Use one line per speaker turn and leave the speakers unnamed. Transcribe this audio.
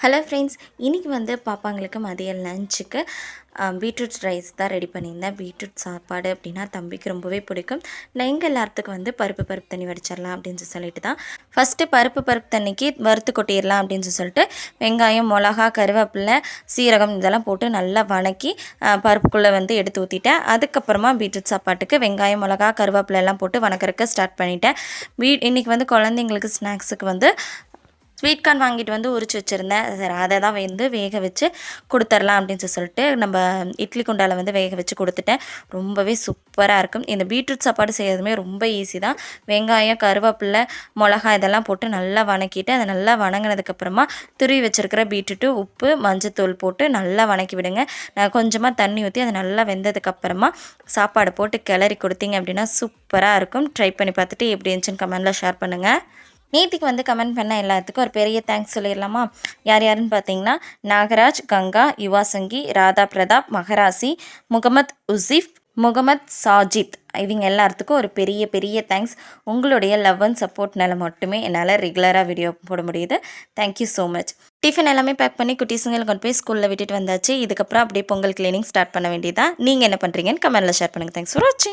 Hello friends, இன்றைக்கி வந்து பாப்பாங்களுக்கு மதிய லஞ்சுக்கு பீட்ரூட் ரைஸ் தான் ரெடி பண்ணியிருந்தேன். பீட்ரூட் சாப்பாடு அப்படின்னா தம்பிக்கு ரொம்பவே பிடிக்கும். நான் எங்கள் எல்லாத்துக்கும் வந்து பருப்பு தண்ணி வடிச்சிடலாம் அப்படின்னு சொல்லிட்டு தான் ஃபஸ்ட்டு பருப்பு தண்ணிக்கு வறுத்து கொட்டிடலாம் அப்படின்னு சொல்லிட்டு வெங்காயம், மிளகா, கருவேப்பிலை, சீரகம் இதெல்லாம் போட்டு நல்லா வணக்கி பருப்புக்குள்ளே வந்து எடுத்து ஊற்றிட்டேன். அதுக்கப்புறமா பீட்ரூட் சாப்பாட்டுக்கு வெங்காயம், மிளகா, கருவேப்பிலை எல்லாம் போட்டு வணக்கறதுக்கு ஸ்டார்ட் பண்ணிட்டேன். இன்றைக்கி வந்து குழந்தைங்களுக்கு ஸ்நாக்ஸுக்கு வந்து ஸ்வீட் கார்ன் வாங்கிட்டு வந்து உரிச்சு வச்சுருந்தேன். சரி, அதை தான் வந்து வேக வச்சு கொடுத்துர்லாம் அப்படின்னு சொல்லிட்டு நம்ம இட்லி குண்டாவில் வந்து வேக வச்சு கொடுத்துட்டேன். ரொம்பவே சூப்பராக இருக்கும். இந்த பீட்ரூட் சாப்பாடு செய்கிறதுமே ரொம்ப ஈஸி தான். வெங்காயம், கருவேப்பிலை, மிளகாய் இதெல்லாம் போட்டு நல்லா வணக்கிட்டு அதை நல்லா வணங்கினதுக்கப்புறமா துருவி வச்சுருக்கிற பீட்ரூட்டு, உப்பு, மஞ்சத்தூள் போட்டு நல்லா வணக்கி விடுங்க. நான் கொஞ்சமாக தண்ணி ஊற்றி அதை நல்லா வெந்ததுக்கப்புறமா சாப்பாடு போட்டு கிளறி கொடுத்தீங்க அப்படின்னா சூப்பராக இருக்கும். ட்ரை பண்ணி பார்த்துட்டு எப்படி இருந்துச்சுன்னு கமெண்டில் ஷேர் பண்ணுங்கள். நேத்திக்கு வந்து கமெண்ட் பண்ண எல்லாத்துக்கும் ஒரு பெரிய தேங்க்ஸ் சொல்லிடலாமா? யார் யாருன்னு பார்த்தீங்கன்னா, நாகராஜ், கங்கா, யுவாசங்கி, ராதா பிரதாப், மகராசி, முகமத் உசீஃப், முகமத் சாஜித், இவங்க எல்லாத்துக்கும் ஒரு பெரிய தேங்க்ஸ். உங்களுடைய லவ் அண்ட் சப்போர்ட்னால மட்டுமே என்னால் ரெகுலராக வீடியோ போட முடியுது. Thank you so much. டிஃபன் எல்லாமே பேக் பண்ணி குட்டீஸுங்களை கொண்டு போய் ஸ்கூலில் விட்டுட்டு வந்தாச்சு. இதுக்கப்புறம் அப்படியே பொங்கல் கிளீனிங் ஸ்டார்ட் பண்ண வேண்டியதான். நீங்கள் என்ன பண்ணுறீங்கன்னு கமெண்ட்டில் ஷேர் பண்ணுங்கள். தேங்க்ஸ் ஃபார் வாட்சிங்.